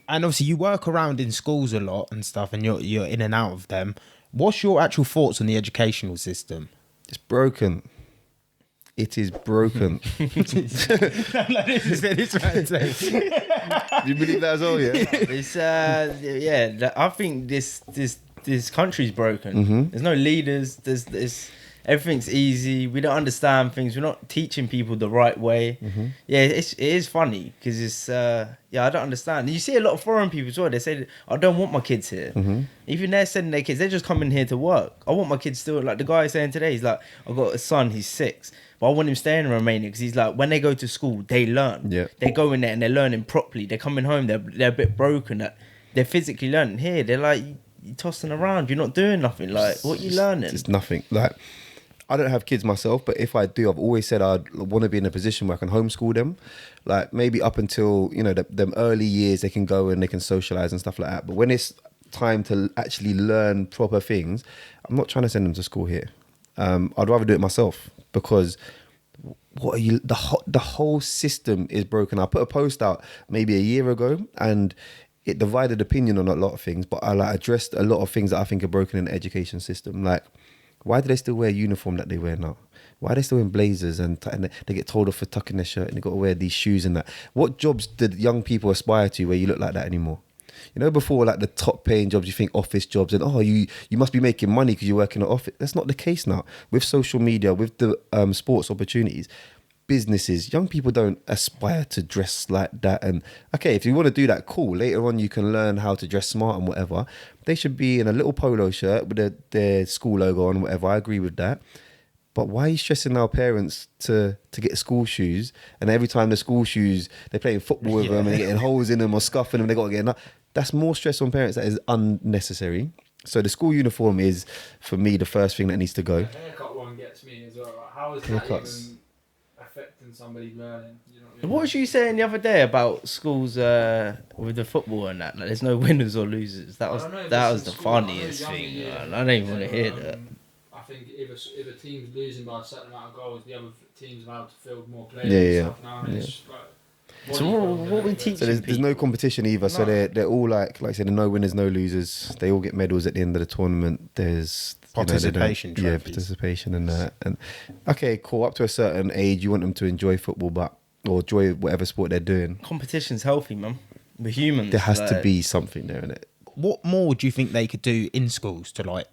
And obviously you work around in schools a lot and stuff, and you're in and out of them. What's your actual thoughts on the educational system? It's broken. It is broken. Do you believe that as well? Yeah. It's I think this country's broken. Mm-hmm. There's no leaders. There's everything's easy. We don't understand things. We're not teaching people the right way. Mm-hmm. Yeah, it is funny because it's I don't understand. You see a lot of foreign people as well. They say, I don't want my kids here. Mm-hmm. Even they're sending their kids. They're just coming here to work. I want my kids still. Like the guy saying today, he's like, I've got a son. He's 6. But I want him staying in Romania because he's like, when they go to school, they learn. Yeah. They go in there and they're learning properly. They're coming home. They're a bit broken. That they're physically learning. Here, they're like, you're tossing around. You're not doing nothing. Like, what are you learning? It's nothing. Like, I don't have kids myself, but if I do, I've always said I'd want to be in a position where I can homeschool them. Like maybe up until, them early years, they can go and they can socialize and stuff like that. But when it's time to actually learn proper things, I'm not trying to send them to school here. I'd rather do it myself because the whole system is broken. I put a post out maybe a year ago and it divided opinion on a lot of things, but I addressed a lot of things that I think are broken in the education system. Like, why do they still wear uniform that they wear now? Why are they still in blazers and they get told off for tucking their shirt and they got to wear these shoes and that? What jobs did young people aspire to where you look like that anymore? Before like the top paying jobs, you think office jobs and you must be making money because you work in an office. That's not the case now. With social media, with the sports opportunities, businesses, young people don't aspire to dress like that. And okay, if you want to do that, cool. Later on, you can learn how to dress smart and whatever. They should be in a little polo shirt with their school logo on, whatever. I agree with that. But why are you stressing our parents to get school shoes? And every time the school shoes, they're playing football with them and they're getting holes in them or scuffing them. They got to get enough. That's more stress on parents. That is unnecessary. So the school uniform is, for me, the first thing that needs to go. The haircut one gets me as well. Like, how is that even affecting somebody learning? You know what I mean? What was you saying the other day about schools with the football and that? Like, there's no winners or losers. That was the funniest thing. I don't even want to hear that. I think if a team's losing by a certain amount of goals, the other team's allowed to field more players and stuff now. And it's just like, so what we teach? So there's no competition either. No. So they're all like I said, no winners, no losers. They all get medals at the end of the tournament. There's participation trophies. Yeah, participation and that. And okay, cool. Up to a certain age, you want them to enjoy football, or enjoy whatever sport they're doing. Competition's healthy, man. We're humans. There has to be something there in it. What more do you think they could do in schools to like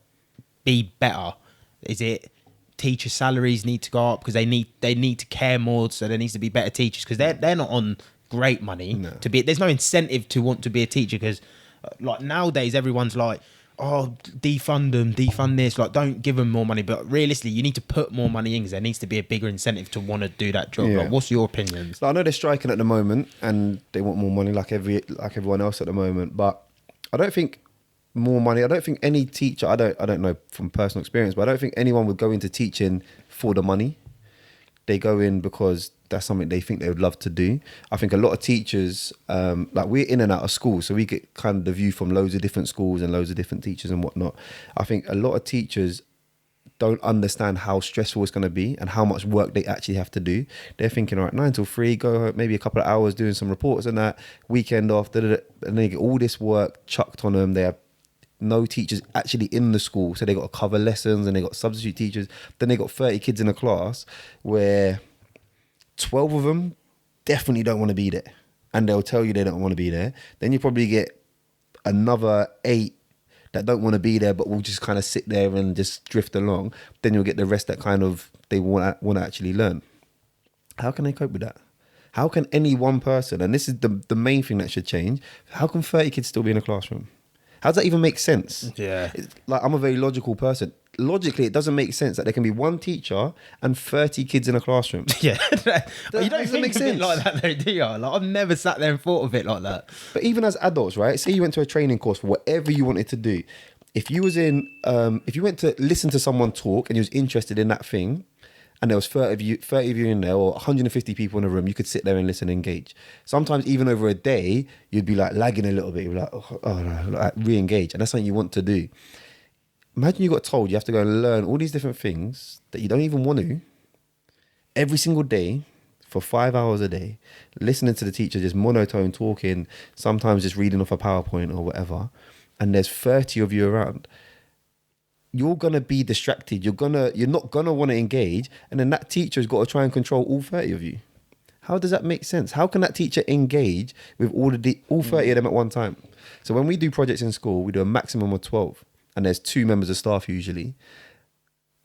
be better? Is it teacher salaries need to go up because they need to care more, so there needs to be better teachers because they're not on great money to be. There's no incentive to want to be a teacher because like nowadays everyone's like, oh, defund this, like don't give them more money. But realistically, you need to put more money in because there needs to be a bigger incentive to want to do that job. Like, what's your opinions? So I know they're striking at the moment and they want more money like everyone else at the moment, but I don't think more money. I don't think any teacher, I don't know from personal experience, but I don't think anyone would go into teaching for the money. They go in because that's something they think they would love to do. I think a lot of teachers, like we're in and out of school, so we get kind of the view from loads of different schools and loads of different teachers and whatnot. I think a lot of teachers don't understand how stressful it's going to be and how much work they actually have to do. They're thinking, all right, 9 till 3, go maybe a couple of hours doing some reports and that, weekend off, and they get all this work chucked on them. They have no teachers actually in the school, so they got to cover lessons and they got substitute teachers. Then they got 30 kids in a class where 12 of them definitely don't want to be there, and they'll tell you they don't want to be there. Then you probably get another 8 that don't want to be there but will just kind of sit there and just drift along. Then you'll get the rest that kind of they want to actually learn. How can they cope with that? How can any one person, and this is the main thing that should change, how can 30 kids still be in a classroom? How does that even make sense? Yeah. Like, I'm a very logical person. Logically, it doesn't make sense that there can be one teacher and 30 kids in a classroom. Yeah. You don't doesn't think make of it sense. like that though, do you? Like, I've never sat there and thought of it like that. But even as adults, right? Say you went to a training course for whatever you wanted to do. If you went to listen to someone talk and you was interested in that thing, and there was 30 of you in there, or 150 people in a room, you could sit there and listen and engage. Sometimes even over a day, you'd be like lagging a little bit. You'd be like, oh no, like re-engage. And that's something you want to do. Imagine you got told you have to go and learn all these different things that you don't even want to, every single day, for 5 hours a day, listening to the teacher just monotone talking, sometimes just reading off a PowerPoint or whatever, and there's 30 of you around, you're gonna be distracted. You're not gonna want to engage, and then that teacher's got to try and control all 30 of you. How does that make sense? How can that teacher engage with all 30 of them at one time? So when we do projects in school, we do a maximum of 12, and there's 2 members of staff usually,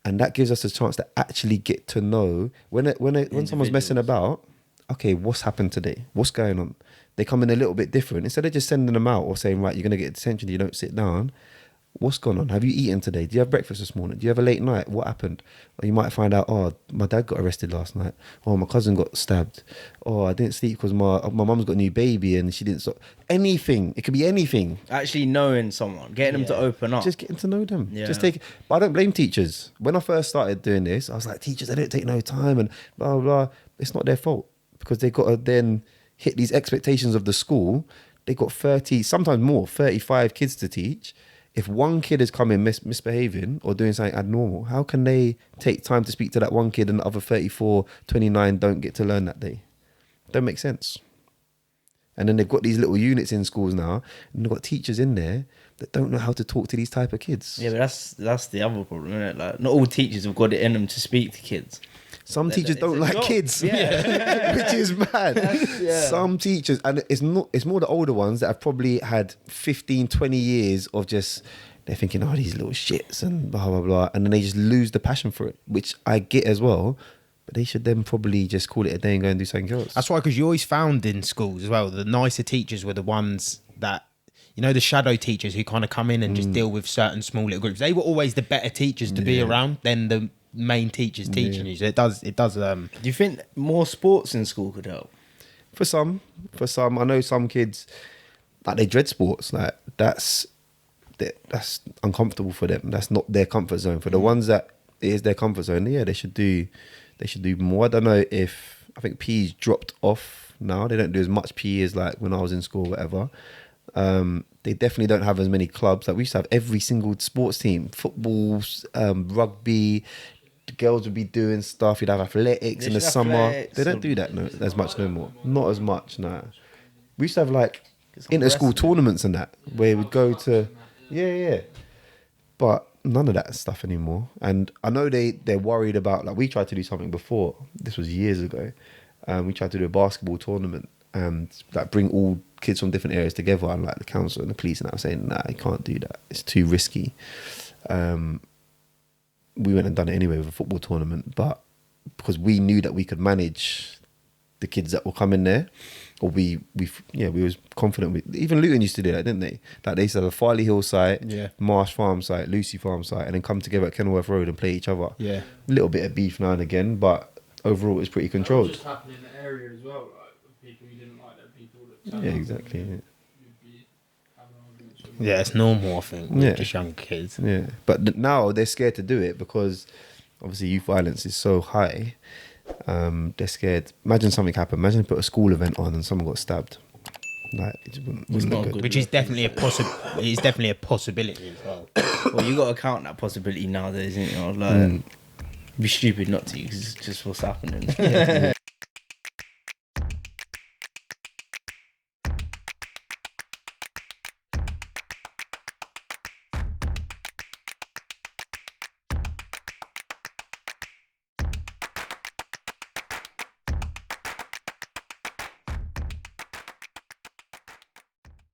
and that gives us a chance to actually get to know when someone's messing about. Okay, what's happened today? What's going on? They come in a little bit different. Instead of just sending them out or saying, right, you're gonna get detention, you don't sit down. What's gone on? Have you eaten today? Do you have breakfast this morning? Do you have a late night? What happened? Or you might find out, oh, my dad got arrested last night. Oh, my cousin got stabbed. Oh, I didn't sleep because my mum's got a new baby and she didn't stop. Anything. It could be anything. Actually knowing someone, getting them to open up. Just getting to know them. Yeah. But I don't blame teachers. When I first started doing this, I was like, teachers, they don't take no time and blah, blah, blah. It's not their fault because they got to then hit these expectations of the school. They got 30, sometimes more, 35 kids to teach. If one kid is coming misbehaving or doing something abnormal, how can they take time to speak to that one kid and the other 34, 29 don't get to learn that day? Don't make sense. And then they've got these little units in schools now, and they've got teachers in there that don't know how to talk to these type of kids. Yeah, but that's the other problem, isn't it? Like, not all teachers have got it in them to speak to kids. Some teachers don't like kids, which is mad. Some teachers, and it's more the older ones that have probably had 15, 20 years of just, they're thinking, oh, these little shits and blah, blah, blah. And then they just lose the passion for it, which I get as well. But they should then probably just call it a day and go and do something else. That's why, because you always found in schools as well, the nicer teachers were the ones that, you know, the shadow teachers who kind of come in and just deal with certain small little groups. They were always the better teachers to be around than the main teachers teaching you. So it does do you think more sports in school could help? For some I know some kids, like, they dread sports. Like, that's uncomfortable for them. That's not their comfort zone. For the ones that it is their comfort zone, they should do more. I don't know if, I think PE's dropped off now. They don't do as much PE as like when I was in school or whatever. They definitely don't have as many clubs. Like, we used to have every single sports team, football, rugby. The girls would be doing stuff. You'd have athletics in the summer. They don't do that as much no more. Not as much, no. We used to have like inter-school tournaments and that, where we'd go to, but none of that stuff anymore. And I know they're worried about, like, we tried to do something before. This was years ago. We tried to do a basketball tournament and like bring all kids from different areas together, and like the council and the police and that were saying, nah, you can't do that. It's too risky. We went and done it anyway with a football tournament, but because we knew that we could manage the kids that will come in there, or we was confident with. Even Luton used to do that, didn't they? Like, they used to have a Farley Hill site, Marsh Farm site, Lucy Farm site, and then come together at Kenilworth Road and play each other. Yeah, a little bit of beef now and again, but overall it's pretty controlled. That just happened in the area as well, right? With people you didn't like, that people that. Yeah, exactly. Yeah. Yeah, it's normal, I think, with just young kids. Yeah, but now they're scared to do it because obviously youth violence is so high. They're scared. Imagine something happened. Imagine they put a school event on and someone got stabbed. Like, it wasn't good. Which is definitely a possibility as well. Well, you got to count that possibility nowadays, isn't it? Like, it'd be stupid not to, because it's just what's happening.